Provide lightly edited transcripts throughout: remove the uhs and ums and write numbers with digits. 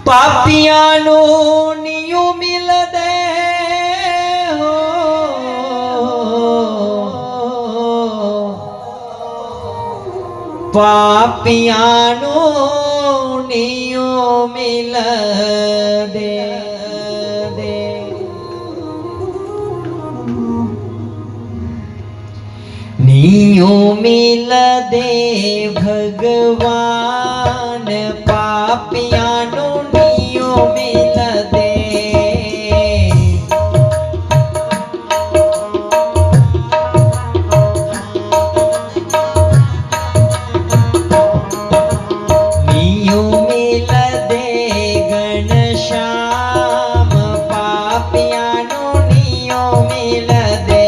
पापियानो neo मिल दे हो पापियानो neo मिल दे neo मिल दे भगवान पापियानो neo मिल दे neo मिल दे Ghanshyam पापियानो neo मिल दे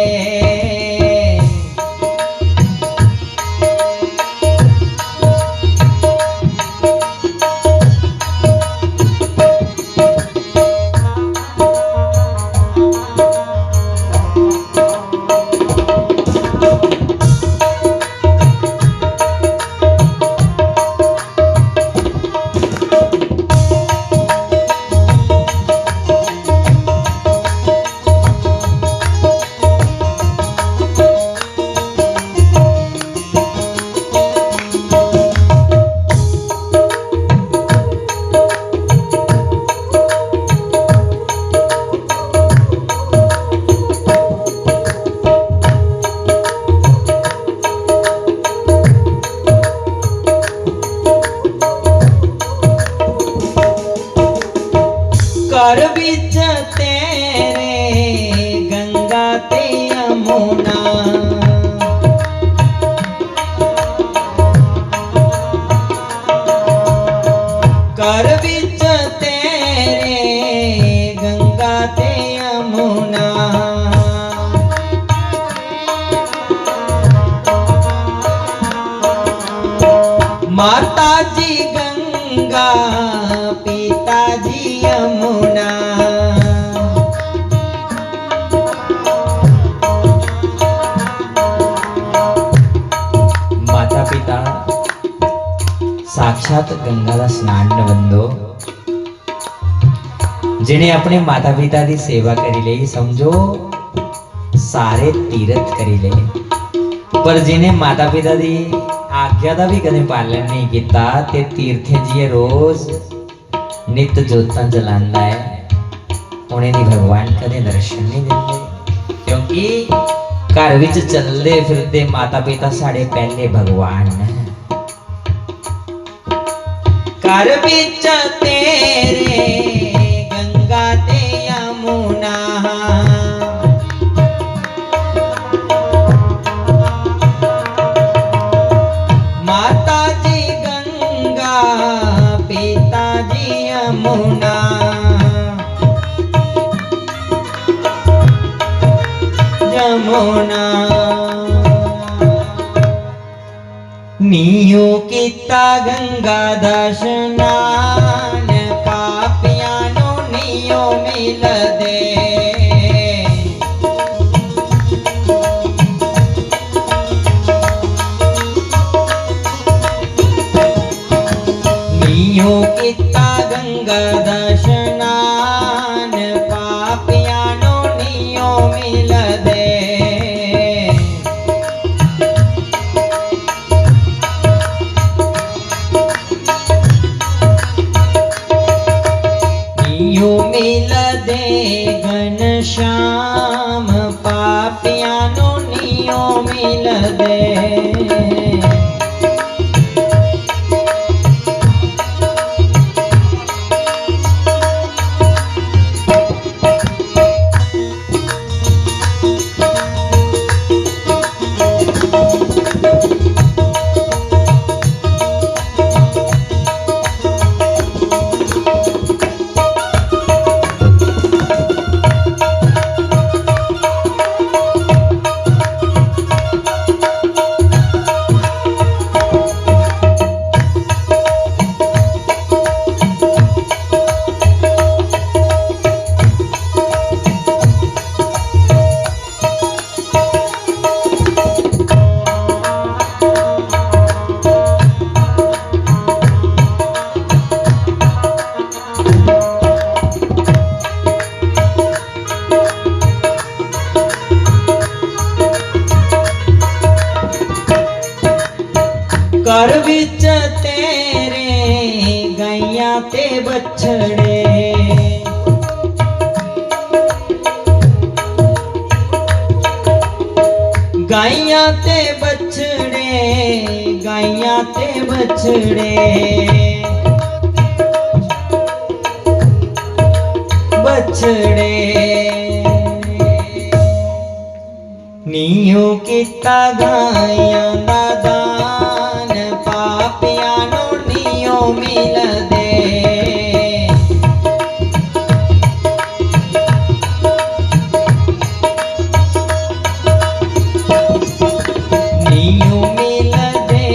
कर बिच तेरे गंगा ते यमुना कर बिच तेरे गंगा ते यमुना माता जी गंगा पिताजी यमुना माता पिता साक्षात गंगा स्नान बंदो जिन्हें अपने माता पिता की सेवा करी ले समझो सारे तीर्थ करी ले पर जिन्हें माता पिता की आज्ञा का भी कदे पालन नहीं किया ते तीर्थे जी रोज नित जोतां जलांदा है उन्हें दी भगवान कदे दर्शन नहीं देंदे क्योंकि घर विच चलदे फिरदे माता पिता साढ़े पहले भगवान ने घर विच तेरे गंगा ते यमुना माता जी गंगा पिताजी यमुना यमुना नियो किता गंगा दा स्नान पापियानो नियो मिल दे नियो किता गंगा दा स्नान पापियानो नियो मिल दे नियो मिल दे घनश्याम पापियानो नियो मिल दे कर बिच तेरे गैया ते बछड़े, गैया ते बछड़े, गैया ते बछड़े, बछड़े नीयो किता गाया दा दान, पापिया नो नीयो मिल दे, नीयो मिल दे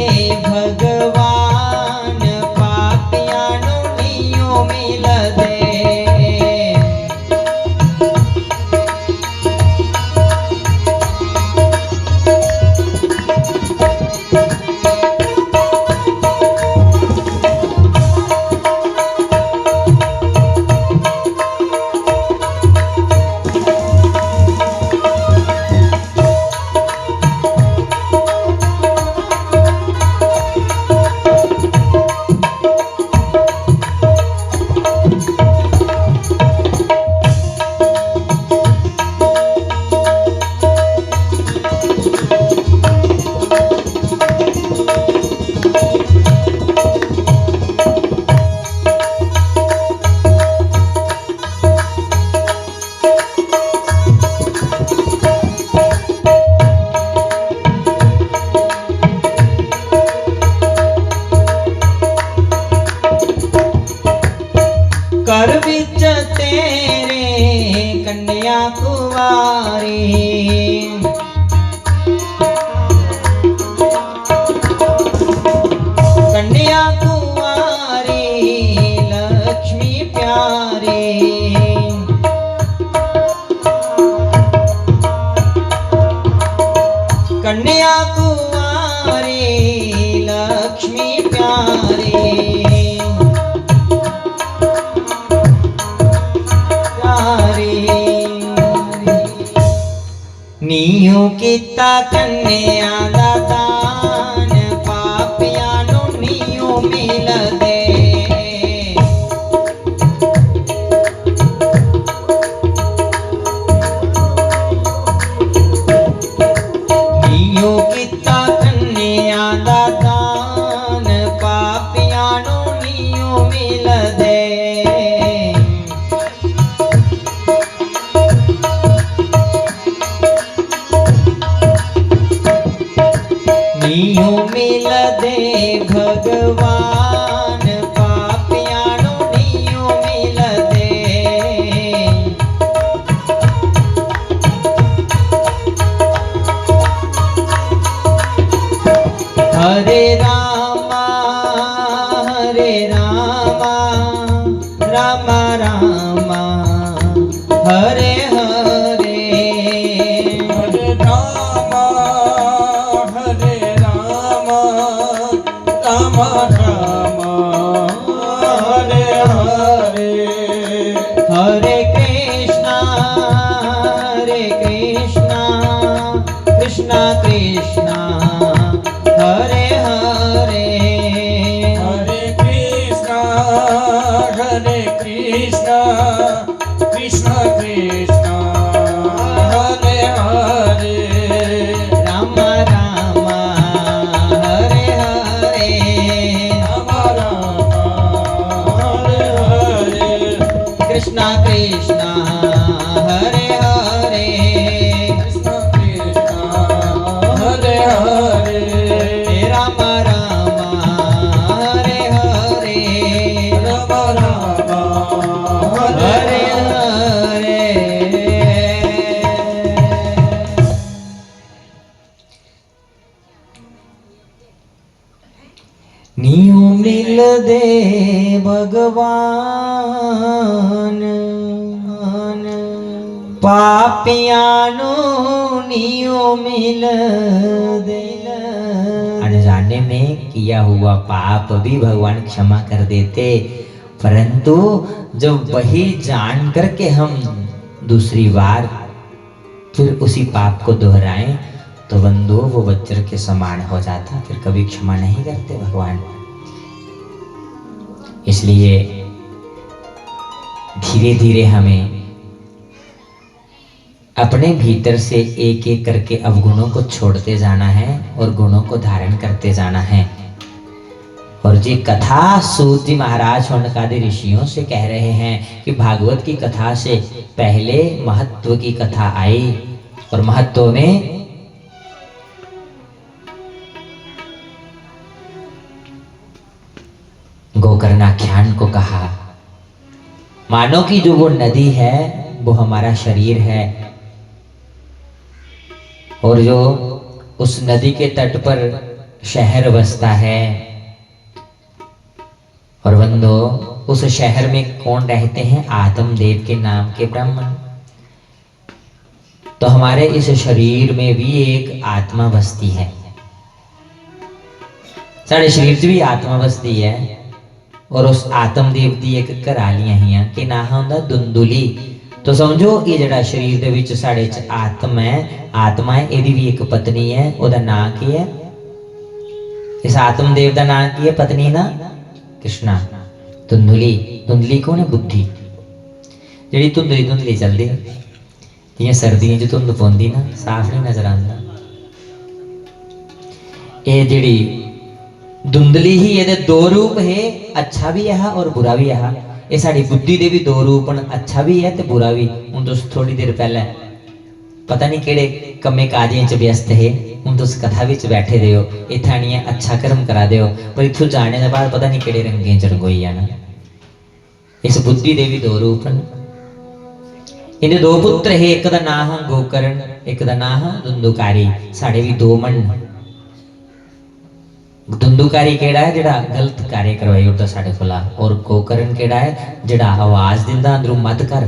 भगवान, पापिया नो नीयो मिल दे। कर बिच तेरे कन्या कुवारी, कन्या कुवारी लक्ष्मी प्यारी, कन्या कुवारी लक्ष्मी प्यारी, नीयो किता कन्या दा दान, पापिया नो नीयो मिल दे, नीयो किता कन्या दा दान, पापिया नो नीयो मिल दे। नीयो मिल दे भगवान, पापिया नो नीयो मिल दे, हरे रामा रामा रामा हरे हरे, हरे रामा राम राम हरे हरे, हरे कृष्णा कृष्णा कृष्णा हरे हरे, हरे कृष्णा कृष्णा कृष्णा हरे हरे, राम राम हरे हरे, राम राम हरे हरे, कृष्णा कृष्णा हरे हरे, कृष्णा कृष्णा हरे हरे, राम राम हरे हरे, राम राम हरे हरे। नीयो मिल दे भगवान, पापियानो नीयो मिल दे। अनजाने में किया हुआ पाप भी भगवान क्षमा कर देते, परंतु जब वही जान करके हम दूसरी बार फिर उसी पाप को दोहराएं तो बंधु वो वज्र के समान हो जाता, फिर कभी क्षमा नहीं करते भगवान। इसलिए धीरे धीरे हमें अपने भीतर से एक एक करके अवगुणों को छोड़ते जाना है और गुणों को धारण करते जाना है। और जी कथा सूत जी महाराज शौनकादि ऋषियों से कह रहे हैं कि भागवत की कथा से पहले महत्व की कथा आई, और महत्व में गोकर्णाख्यान को कहा। मानो कि जो वो नदी है वो हमारा शरीर है, और जो उस नदी के तट पर शहर बसता है, और बंदो उस शहर में कौन रहते हैं? आत्मदेव के नाम के ब्राह्मण। तो हमारे इस शरीर में भी एक आत्मा बसती है, साढ़े शरीर च भी आत्मा बसती है, और उस आत्मदेव की एक घरालियां ही कि ना होंदा दुंदुली। तो समझो ये जड़ा शरीर दे विच साढ़े च आत्मा है, एदी भी एक पत्नी है, ओदा नाम की है? इस आत्मदेव का नाम की है पत्नी ना? कृष्णा। धुंधली, धुंधली कौन है? बुद्धि। जी धुंधली धुंधली चलती जियां सर्दियों च धुंध पौंदी ना, साफ नहीं नजर आता। ये जी धुंधली ही ये दो रूप है, अच्छा भी है और बुरा भी है। ये साड़ी बुद्धि दे भी दो रूप, अच्छा भी है तो बुरा भी। हूँ तुम थोड़ी देर पहले पता नहीं केड़े कम्मे काजियां च व्यस्त है, हूँ तुम कथा विच बैठे दे हो, इत्थे आनिए अच्छा कर्म करा दे हो, पर इत्थों जाने के बाद पता नहीं केड़े रंगे च रंगोई जाना। इस बुद्धि दे भी दो रूप हैं। इन्हें दो पुत्र है, एक दा नाम है गोकर्ण, एक दा नाम है धुंधुकारी। साढ़े भी दो मन। धुंधुकारी केड़ा है? जिहड़ा गलत कार्य करवाई उठदा साढ़े कोला, और गोकर्ण केड़ा है? जिहड़ा आवाज दिंदा अंदरों मत कर।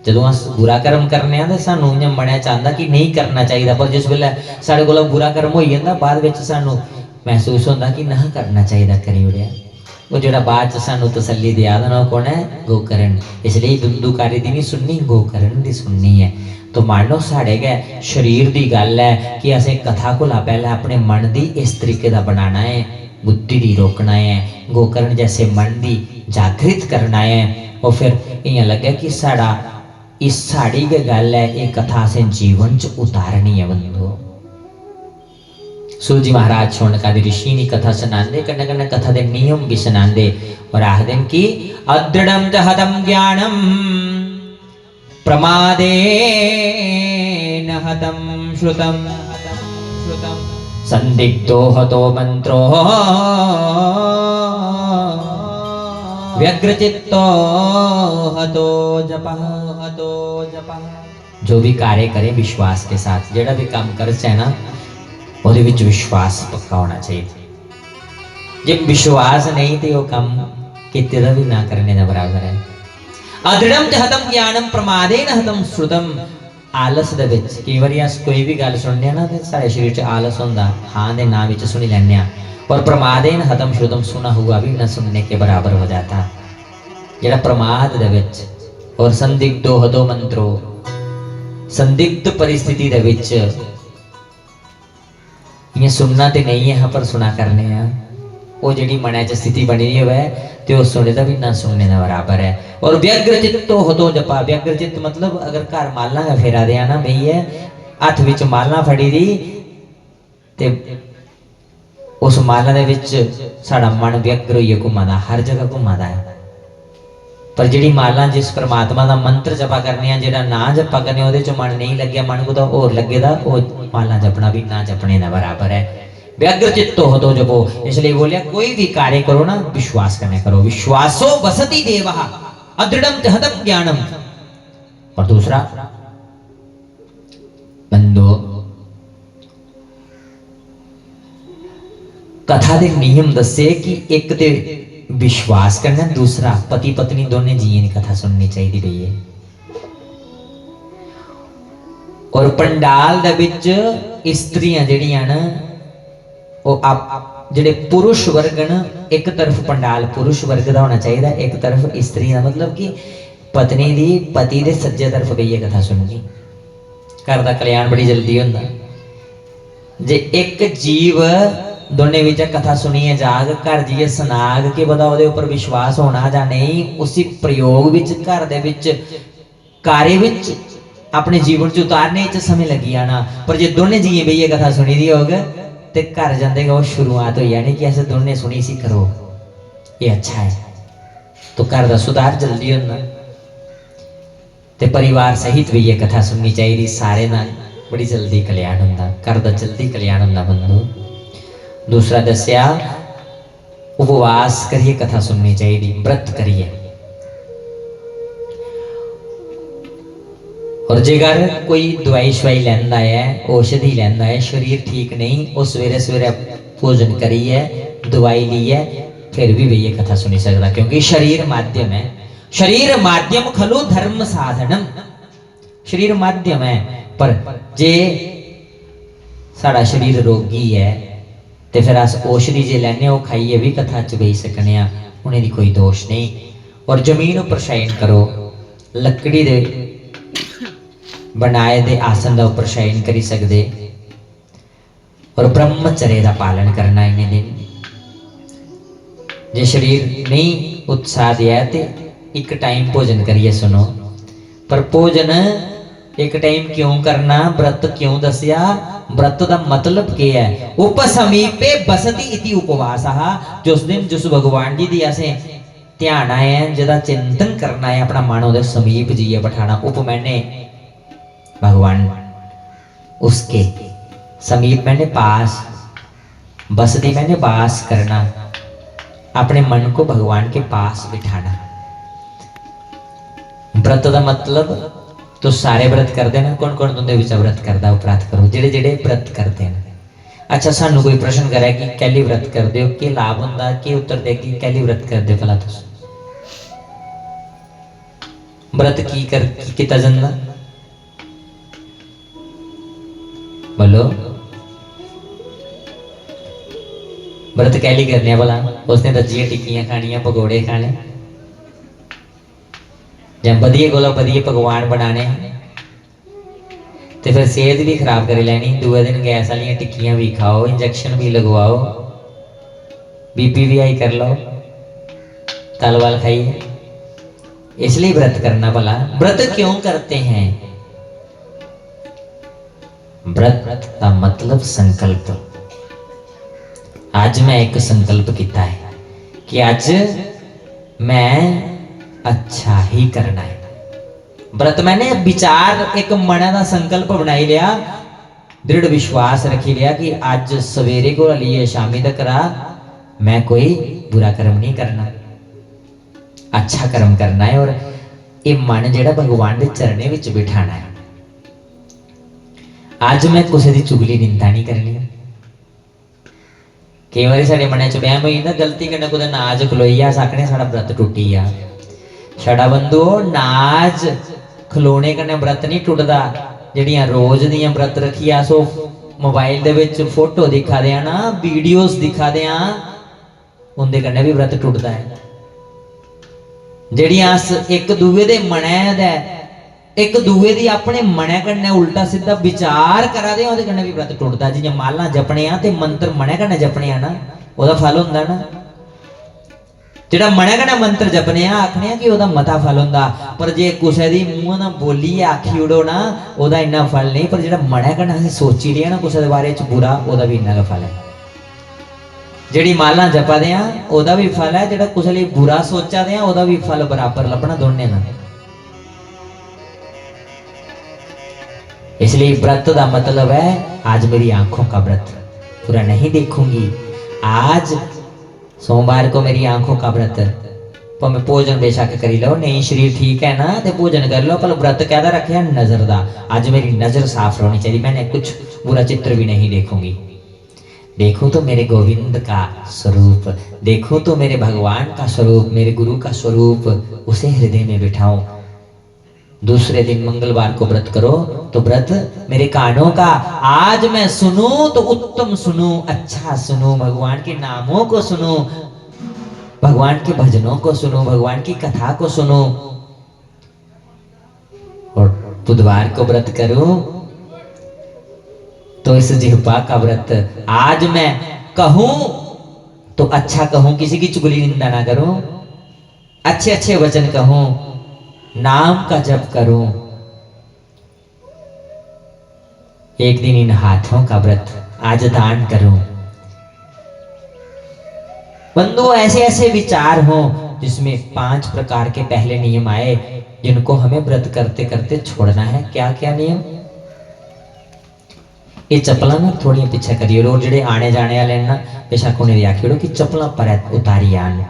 जदों अस बुरा कर्म करने आ ते सानू इयां मनिया चाहता कि नहीं करना चाहिए, पर जिस वेले साढ़े कोला बुरा कर्म हो जांदा बाद विच सानू महसूस होंदा कि ना करना चाहिए, करी उड़िया। वो जिहड़ा बाद च सानू तसल्ली दिया ना, वो कौन है? गोकर्ण। इसलिए धुंधुकारी दी नहीं सुननी, गोकर्ण दी सुननी है। तो मान लो साढ़े गए शरीर की गल है कि असें कथा को पहले अपने मन की इस तरीके का बनाना है, बुद्धि की रोकना है, गोकर्ण जैसे मन की जागृत करना है। और फिर इं लगे कि साड़ा इस साड़ी के गल है, ये कथा से जीवन च उतारनी है। बंधु सूत जी महाराज शौनकादि ऋषि ने कथा सुनाते, कन्ने कन्ने कथा के नियम भी सुनाते, और आखदे कि अदृढ़ं च हतं ज्ञानम प्रमादेन हतं श्रुतं, संदिग्धो हतो मंत्रो व्यग्रचित्तो हतो जपः। जो भी कार्य करे विश्वास के साथ, जेड़ा भी काम कर चाहे ना, ਉਹਦੇ ਵਿੱਚ विश्वास पक्का होना चाहिए। जे विश्वास नहीं तो वो काम किते दा भी ना करने का बराबर है। अदृढ़ं च हतं ज्ञानम प्रमादेन हतं श्रुतम। आलस दे विच कई बार अस कोई भी गल सुनने ना तो सारे शरीर च आलस होंदा, हाँ दे ना विच सुनी लैने आ, और प्रमादेन हतं श्रुतम सुना हुआ भी न सुनने के बराबर हो जाता। जेड़ा प्रमाद दे विच और संदिग्धो हतो मंत्रो, संदिग्ध परिस्थिति दे विच ये सुनना तो नहीं है पर सुना करने हैं, वो जी मन च स्थिति बनी हुई है तो वो सुने का भी ना सुनने का बराबर है। और व्यग्रचित तो हो तो जपा। व्यग्रचित मतलब अगर घर मालना का फेरा दिया ना बई है, हथ विच मालना फड़ी दी ते उस मालना दे विच साड़ा मन व्यग्र होइए घुमादा, हर जगह घुमादा है। पर जी माला जिस परमात्मा का मंत्र जपा करने, जो ना जपा करने वो मन नहीं लगे, मन को तो होर लगेगा, वो माला जपना भी ना जपने का बराबर है। व्यग्रचित्तो हो तो जपो। इसलिए बोलिया कोई भी कार्य करो ना विश्वास करने करो। विश्वासो वसति देवः अदृढ़ं च हतं ज्ञानम। और दूसरा बंदो कथा के नियम दसे कि एक ते विश्वास करना, दूसरा पति पत्नी दोनों जिये की कथा सुननी चाहिए भैया। और पंडाल दे विच स्त्रियां जड़ियां ना वो आप जेडे पुरुष वर्ग न, एक तरफ पंडाल पुरुष वर्ग का होना चाहिए, एक तरफ स्त्री का, मतलब कि पत्नी दी पति दे सज्जे तरफ गई कथा सुननी। घर का कल्याण बड़ी जल्दी होंदा। जे एक जीव दोने विच कथा सुनिए जाग घर जीए सनाग के पता ਉਹਦੇ ਉੱਪਰ विश्वास होना ਜਾਂ नहीं उसी प्रयोग विच घर दे विच कार्य विच अपने जीवन च उतारने च समय लगी आना पर जे दोने जीए बई ये कथा सुनी दी होग ते घर जांदे वो शुरुआत हो जानी कि ऐसे दोने सुनी सी करो ये अच्छा है तो घर दा सुधार जल्दी होना ते परिवार सहित भी ये कथा सुननी चाहिए सारे नाल बड़ी जल्दी कल्याण होंदा घर दा जल्दी कल्याण होंदा बंधु। दूसरा दस्या उपवास करिए कथा सुननी चाहिए व्रत करिए और जेकर कोई दवाई शवाई लैंदा है औषधि लैंदा है शरीर ठीक नहीं वो सवेरे सवेरे भोजन करिए दवाई ली है फिर भी ये कथा सुनी सकता क्योंकि शरीर माध्यम है शरीर माध्यम खलु धर्म साधनम शरीर माध्यम है पर जे साड़ा शरीर रोगी है तो फिर अस औषधि जे लैने वो खाइए भी कथा च बही सकने उन्हें दी कोई दोष नहीं। और जमीन उपर शयन करो लकड़ी दे बनाए दे आसन का उपर शयन करी सकते और ब्रह्मचर्य का पालन करना इन्हें दिन जे शरीर नहीं उत्साह दिया तो एक टाइम भोजन करिए सुनो पर भोजन एक टाइम क्यों करना व्रत क्यों दसिया व्रत का मतलब क्या है उपसमीपे बसती इति उपवास जिस दिन जिस भगवान जी दी असें ध्यान आए जिहदा चिंतन करना है अपना मन उहदे समीप जीए बिठाना उप मैंने भगवान उसके समीप मैंने पास बसती मैंने वास करना अपने मन को भगवान के पास बिठाना। व्रत का मतलब तो सारे व्रत करते हैं कौन कौन तुंदे विच व्रत करता उपराध करो जेड़े जेड़े व्रत करते हैं। अच्छा सानू कोई प्रश्न करे कि कैली व्रत करते हो कि लाभ होंदा कि उत्तर दे कि कैली व्रत करते भला तुस व्रत की कर किता जंदा बोलो व्रत कैली करने भला उसने दजियां टिक्कियां खानियां पकौड़े खाने जब वधिए को वधिए पकवान बनाने तो फिर सेहत भी खराब कर लैनी दूसरे दिन गैस वाली टिक्कियां भी खाओ इंजेक्शन भी लगवाओ बीपी भी हाई कर लो तल वाल खाइए इसलिए व्रत करना भला व्रत क्यों करते हैं व्रत का मतलब संकल्प आज मैं एक संकल्प किया है कि आज मैं अच्छा ही करना है व्रत मैंने विचार एक मन का संकल्प बनाई लिया दृढ़ विश्वास रखी लिया कि आज सवेरे को लिए शामी तक रहा मैं कोई बुरा कर्म नहीं करना अच्छा कर्म करना है और ये मन जेड़ा भगवान के चरणे विच बिठाना है। आज मैं किसी की चुगली निंदा नहीं करनी कई बार साढ़े मन च बहम होई ना गलती कन्नै कुदै नाज खलोई आ सकने साड़ा व्रत टुटी आ छड़ा बंधु नाज खलोने कन्नै व्रत नहीं टुटदा जिहड़ियां रोज दियां व्रत रखिया सो मोबाइल दे विच फोटो दिखा दे ना वीडियोस दिखा दे उंदे कन्नै भी व्रत टुटदा है जिहड़ियां एक दूए दे मनै दा एक दूए दी अपने मनै कन्नै उल्टा सीधा विचार करा दे उहदे कन्नै भी व्रत टुटदा जियां माला जपने ते मंत्र मनै कन्नै जपने ना ओहदा फल हुंदा ना जेड़ा मनै कन्नै मंत्र जपने आखने कि ओहदा मता फल हुंदा पर जे कुसै दी मूंह ना बोली आखी उड़ो ना ओहदा इन्ना फल नहीं पर जेड़ा मनै कन्नै असीं सोची लिया ना कुसै दे बारे च बुरा ओहदा भी इन्ना फल है जेड़ी माला जपा दे ओहदा भी फल है जेड़ा कुसै लई बुरा सोचा दे ओहदा भी फल बराबर लभना दोने ना। इसलिए व्रत का मतलब है आज मेरी आंखों का व्रत पूरा नहीं देखूंगी आज सोमवार को मेरी आंखों का व्रत पर मैं भोजन बेशक करी लो नहीं शरीर ठीक है ना तो भोजन कर लो पर व्रत कहता रखे नजर का आज मेरी नजर साफ होनी चाहिए मैंने कुछ बुरा चित्र भी नहीं देखूंगी देखो तो मेरे गोविंद का स्वरूप देखो तो मेरे भगवान का स्वरूप मेरे गुरु का स्वरूप उसे हृदय में बिठाऊं। दूसरे दिन मंगलवार को व्रत करो तो व्रत मेरे कानों का आज मैं सुनूं तो उत्तम सुनूं अच्छा सुनूं भगवान के नामों को सुनूं भगवान के भजनों को सुनूं भगवान की कथा को सुनूं और बुधवार को व्रत करूं तो इस जिह्वा का व्रत आज मैं कहूं तो अच्छा कहूं, किसी की चुगली निंदा ना करूं, अच्छे अच्छे वचन कहूं, नाम का जप करूं। एक दिन इन हाथों का व्रत आज दान करूं। बंधु ऐसे ऐसे विचार हो जिसमें 5 प्रकार के पहले नियम आए जिनको हमें व्रत करते करते छोड़ना है। क्या क्या नियम? ये चप्पल ना थोड़ी पीछे करियो, रोज जेडे आने जाने वाले ना बेशक उन्हें आखिड़ो कि चप्पल पर उतारी आने।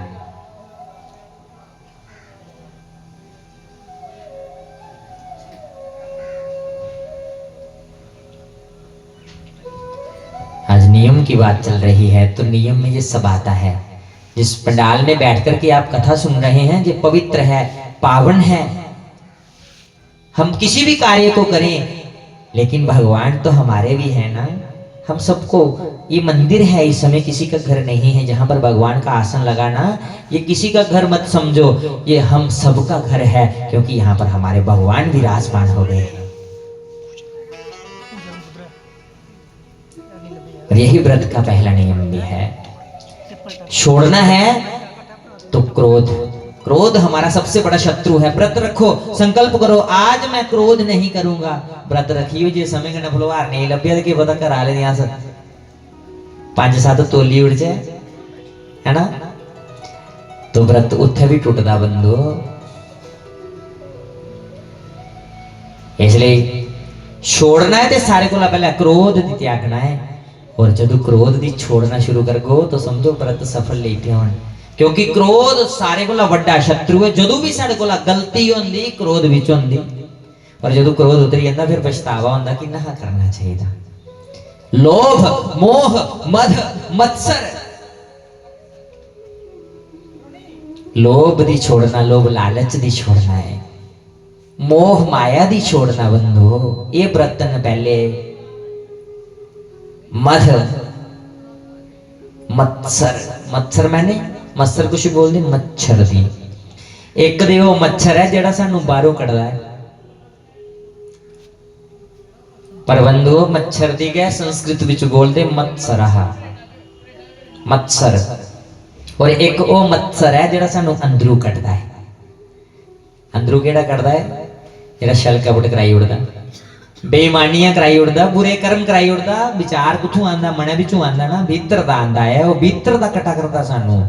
आज नियम की बात चल रही है तो नियम में ये सब आता है। जिस पंडाल में बैठकर के आप कथा सुन रहे हैं ये पवित्र है, पावन है। हम किसी भी कार्य को करें लेकिन भगवान तो हमारे भी है ना। हम सबको, ये मंदिर है इस समय किसी का घर नहीं है जहां पर भगवान का आसन लगाना, ये किसी का घर मत समझो, ये हम सबका घर है क्योंकि यहाँ पर हमारे भगवान विराजमान हो गए हैं। और यही व्रत का पहला नियम भी है। छोड़ना है तो क्रोध, क्रोध हमारा सबसे बड़ा शत्रु है। व्रत रखो, संकल्प करो आज मैं क्रोध नहीं करूंगा। व्रत रखियो जे समय का नफलवार नहीं लभ्या के पता करा ले यहां से 5-7 तोली उड़ जाए है ना, तो व्रत उत्थे भी टूटदा बंदो। इसलिए छोड़ना है तो सारे को पहले क्रोध दी त्यागना है। और जब क्रोध दी छोड़ना शुरू कर गो तो समझो व्रत सफल लेते हो, क्योंकि क्रोध सारे को बड़ा शत्रु है। जदों भी साढ़े को गलती होंदी क्रोध विच होंदी, और जदों क्रोध उतरी जाता फिर पछतावा होंदा कि ना करना चाहिए। लोभ, मोह, मद, मत्सर, लोभ दी छोड़ना, लोभ लालच दी छोड़ना है, मोह माया दी छोड़ना बंधो। ये व्रतन पहले मद, मत्सर, मत्सर मैंने मत्सर कुछ बोल दे मच्छर दी। एक दे वो मच्छर है जेड़ा सानू बाहरों कढ़दा है, पर बंधु मच्छर दी गया संस्कृत विच बोल दे मत्सरहा, मत्सर। और एक वो मत्सर है जेड़ा सानू अंदरू कढ़दा है। अंदरू केड़ा कढ़दा है? जेड़ा छल कपट कराई उड़दा, बेईमानियां कराई उड़दा, बुरे कर्म कराई उड़दा। विचार कुथों आंदा? मने विचों आंदा ना, भीतर दा आंदा है। वो भीतर दा कटा करदा सानू।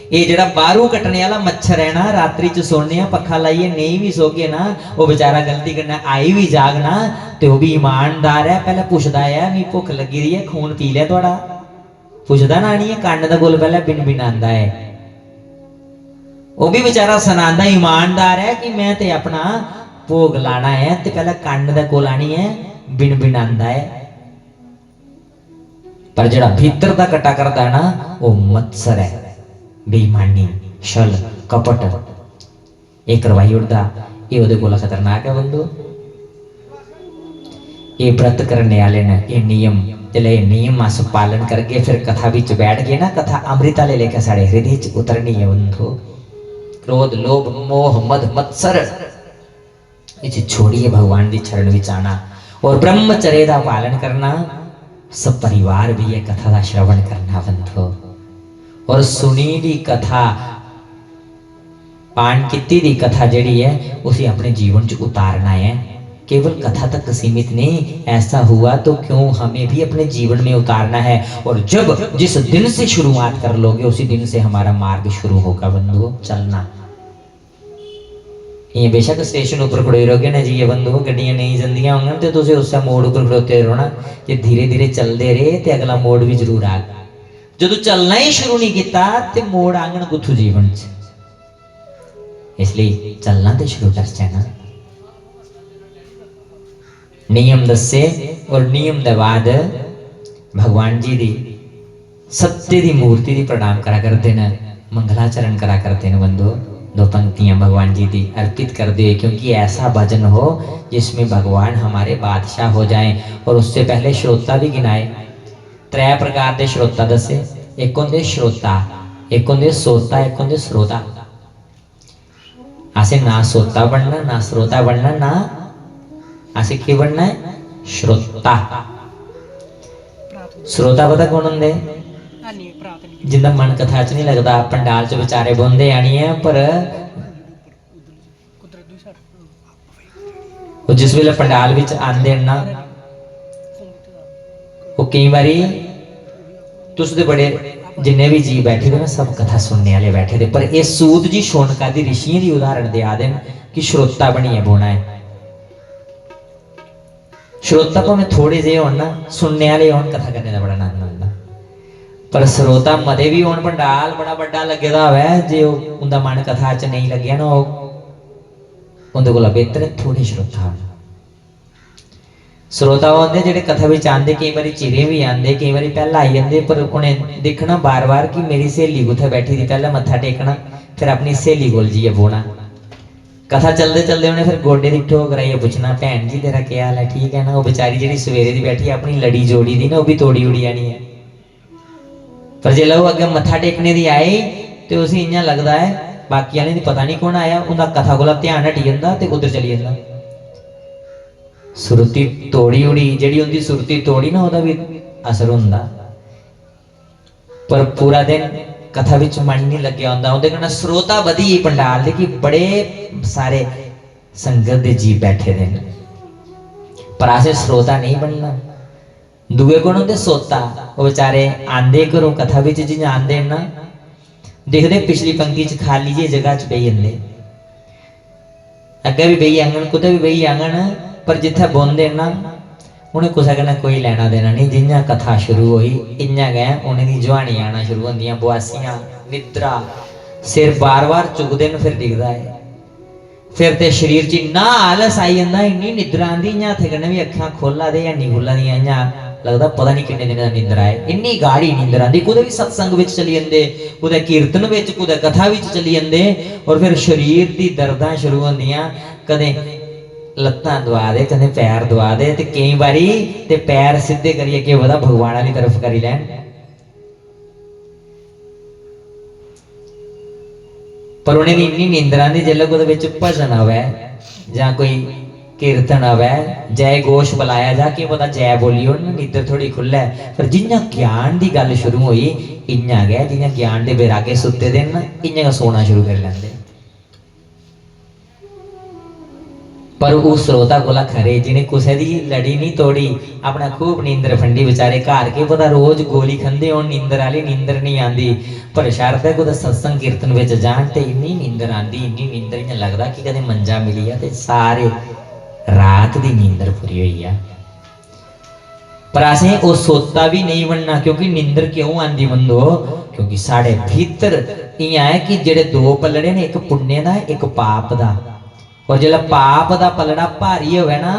ये जेड़ा बाहरों कटने वाला मच्छर है ना, रात्रि च सोने पखा लाइए नहीं भी सोगे ना, वो बेचारा गलती करना आई भी जागना तो वो भी ईमानदार है। पहले पुछदा है मी भुख लगी रही है, खून पी लिया थोड़ा, पुछदा ना नहीं है। कन्न दा गोल पहले बिन बिन आंदा है। वो भी बेचारा सनांदा ईमानदार है कि मैं ते अपना भोग लाना है ते पहले कन्न दा कोल आनी है, बिन बिन आंदा है। पर जेड़ा भीतर दा कटा करदा है ना वो मत्सर है। बेईमानी, छल कपट ये करवाई उड़दा, ये ओदे कोला खतरनाक है बंधु। ये व्रत करने वाले ने ये नियम, चले नियम अस पालन करके फिर कथा बीच बैठ गए ना, कथा अमृता ले लेकर साढ़े हृदय च उतरनी है बंधु। क्रोध, लोभ, मोह, मद, मत्सर इसे छोड़िए, भगवान की चरण विच आना और ब्रह्मचर्य का पालन करना। सब परिवार भी ये कथा का श्रवण करना बंधु। और सुनी दी कथा, पान की दी कथा जड़ी है उसे अपने जीवन च उतारना है। केवल कथा तक सीमित नहीं, ऐसा हुआ तो क्यों हमें भी अपने जीवन में उतारना है। और जब जिस दिन से शुरुआत कर लोगे उसी दिन से हमारा मार्ग शुरू होगा बंधु चलना। ये बेशक स्टेशन ऊपर खड़े रहोगे ना जी ये बंधु, गड्डियां नहीं जंदियां होंगे तो तुझे उस मोड़ ऊपर खड़ोते रहो। जे धीरे धीरे चलते रहे तो अगला मोड़ भी जरूर आ गया। जो चलना ही शुरू नहीं किया तो मोड़ आंगन कुथू जीवन च। इसलिए चलना तो शुरू कर जाना। नियम दसे और नियम दे बाद भगवान जी दी सत्य दी मूर्ति दी प्रणाम करा करते न, मंगलाचरण करा करते न बंधु। 2 पंक्तियां भगवान जी दी अर्पित कर दे, क्योंकि ऐसा भजन हो जिसमें भगवान हमारे बादशाह हो जाएं। और उससे पहले श्रोता भी गिनाए। 3 प्रकार के श्रोता दसे, एक होंगे श्रोता, एक होंगे सोता, एक होंगे श्रोता। आसे ना सोता बनना ना श्रोता बनना, ना आसे की बनना है श्रोता। ਸਰੋਤਾ ਪਤਾ ਕੌਣ ਹੁੰਦੇ? जिंदा मन कथा च नहीं लगता, पंडाल च बेचारे बोंदे आनी है, पर जिस वेले पंडाल विच आंदे ना, वो कई बारी तुस दे बड़े जिन्ने भी जी बैठे थे ना, सब कथा सुनने वाले बैठे थे, पर ये सूत जी शौनका दी ऋषियों की उदाहरण दे आदे कि श्रोता बनिए बोना है। श्रोता भावें थोड़े जे होन ना, सुनने वाले होन, कथा करने का बड़ा आनंद आता, पर श्रोता मते भी होन, पंडाल बड़ा बड़ा लगे दा होवे, जे उनका मन कथा च नहीं लग्या ना, उनके कोल बेहतर थोड़े श्रोता होन। श्रोता होंदे जेहड़े कथा विच आंदे, कई बारी चिरे भी आंदे, कई बारी पहला आई जांदे, पर उन्हें देखना बार बार कि मेरी सहेली कुत्थे बैठी थी, पहले मत्था टेकना, फिर अपनी सहेली कोल जाइए बोना। कथा चलते चलते उन्हें फिर गोडे की ठोक कराइए पूछना, भैन जी तेरा क्या हाल है, ठीक है ना। वो बेचारी जी सवेरे की बैठी अपनी लड़ी जोड़ी थी ना, वो भी तोड़ी उड़ी आनी है, पर जो लोग अगे मत्था टेकने की आए तो उसे इं लगता है बाकी वाले पता नहीं कौन आया, उनका कथा को ध्यान हटी जाता तो उधर चली जाता। सुरती तोड़ी उड़ी जी उनकी सुरती तोड़ी ना, वह भी असर होंदा, पर पूरा दिन कथा विच मन नहीं लग्या होंदा। उहदे कन्नै श्रोता वधी पंडाल दे कि बड़े सारे संगत दे जी बैठे दे, पर असें श्रोता नहीं बनना। दूए कौन होंदे? सोता। वो बेचारे आंदे घरों कथा विच जियां आंदे ना, देखदे पिछली पंक्ति च खाली जी जगह च बेही जंदे, अगे भी बेही आंगन, कुतै भी बेही आंगन, पर जिथे बोंदे ना उन्हें कुसै कन्नै कोई लैना देना नहीं। जियां कथा शुरू हुई इयां गै उन्हें दी जुआनी आना शुरू होंदियां, बुआसियां, निद्रा, सिर बार बार चुकदे न, फिर दिखदा है, फिर ते शरीर च इन्ना आलस आई जांदा, इन्नी निद्रा आंदी, इयां हत्थे कन्नै भी अखां खोला दे या नहीं खोला दियां, इयां लगदा पता नहीं किन्ने दिन दा निंद्र आए, इन्नी गाढ़ी निंद्र आंदी। कुदै भी सत्संग विच चली जंदे, कुदै कीर्तन विच, कुदै कथा विच चली जंदे, और फिर शरीर दी दर्दां शुरू होंदियां, कदें लत्तां दवा दे, कदें पैर दवा दे, ते कई बारी ते पैर सीधे करिए कि पता भगवान वाली तरफ करी लैन, पर उन्हें इन्नी नींदर आंदी जिसलै कुदै विच भजन आवे जां कोई कीर्तन आवे, जय घोष बुलाया जा, कि पता जय बोली उन्हें नींदर थोड़ी खुल्ले। पर जियां ज्ञान की गल शुरू हुई इयां गै, जियां ज्ञान के बैरागे सुते दे ना, इयां गै सोना शुरू कर लैंदे। पर उस श्रोता कोला खरे जिन्हें कुसै दी लड़ी नहीं तोड़ी, अपना खूब नींदर फंडी, बेचारे घर के पता रोज गोली खंदे हो, नींदर वाली नींदर नहीं आती, पर शर्त है कुछ सत्संग कीर्तन विच जान ते इन्नी नींदर आती, इन्नी नींदर इं लगता कि कदे मंजा मिली है, सारे रात की नींदर पूरी हुई है। पर असें वो सोता भी नहीं बनना, क्योंकि नींदर क्यों आती बंदो, क्योंकि साढ़े भीतर इं है कि जेडे दो पलड़े ने, एक पुण्य का एक पाप का, और जो पाप का पलड़ा भारी होवे ना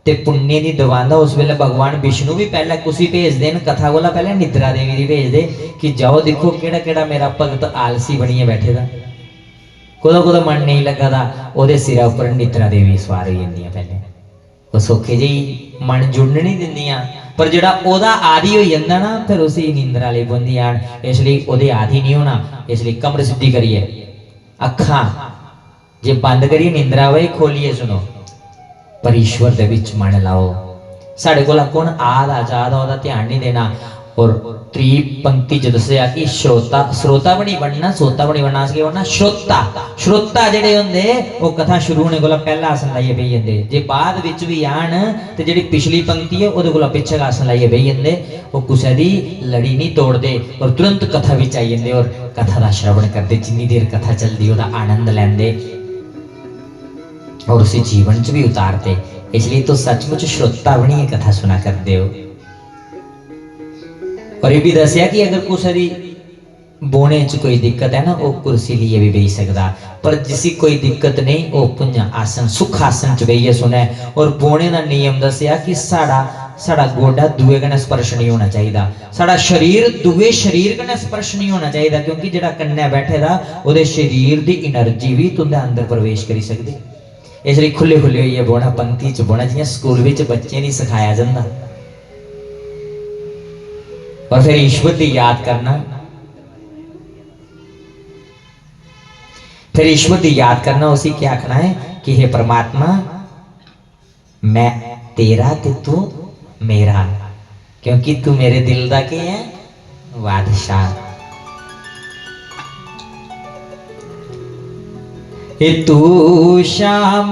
ते पुण्य की दवांदा, उस वेले भगवान विष्णु भी पहले कुछ भेज देन, कथा कोला पहले निद्रा देवी की भेज दे कि जाओ देखो केड़ा केड़ा मेरा भगत आलसी बनिए बैठे दा, कुदा कुदा मन नहीं लगा था, ओदे सिरा उपर निद्रा देवी सवार हो जांदियां। पहले वो सौखे जी मन जुड़न नहीं दिंदियां, पर जिहड़ा ओदा आदि हो जांदा ना, फिर उसी नींदर वाले बंदियां, इसलिए ओदे आदि नहीं होना। इसलिए कमर सिद्धि करिए, अखां जे बंद करिए, निंद्रा वे खोलिए, सुनो, पर ईश्वर दे विच मन लाओ। साढ़े कोल कौन आदा जादा ओदा ध्यान नहीं देना। और त्री पंक्ति च दस्सिया कि श्रोता, श्रोता बनी बनना, सोता बनी बनना, अस बनना श्रोता। श्रोता जेडे होंदे वो कथा शुरू होने कोला पहला आसन लाइए बेही जंदे, जे बाद विच भी आन ते जेडी पिछली पंक्ति है ओदे कोला पिछे आसन लाइए बेही जंदे, वो कुसै दी लड़ी नहीं तोड़दे और तुरंत कथा विच आई जंदे और कथा दा श्रवण करदे, जिन्नी देर कथा चलदी ओदा आनंद लैंदे और उसे जीवन च भी उतारते। इसलिए तो सचमुच श्रोता बनिए कथा सुना करते हो। और ये भी दसिया कि अगर कुछ बोने च कोई दिक्कत है ना, वो कुर्सी लिए भी बेही सकता, पर जिसी कोई दिक्कत नहीं वो पुंजा आसन सुख आसन च बेहिए सुने। और बोने का नियम दसिया कि साड़ा गोडा दुए कन्नै स्पर्श नहीं होना चाहिए, साड़ा शरीर दुए शरीर कन्नै स्पर्श नहीं होना चाहिए, क्योंकि जिहड़ा कन्नै बैठे दा उहदे शरीर की एनर्जी भी तुंदे अंदर प्रवेश करी सकदी। इसलिए खुले खुले होइए बोना, पंक्ति च बोना, जियां स्कूल विच बच्चे नहीं सिखाया जाता। और फिर ईश्वर की याद करना, फिर ईश्वर की याद करना, उसी क्या आखना है कि हे परमात्मा मैं तेरा ते तू मेरा, क्योंकि तू मेरे दिल दा के है बादशाह। तू शाम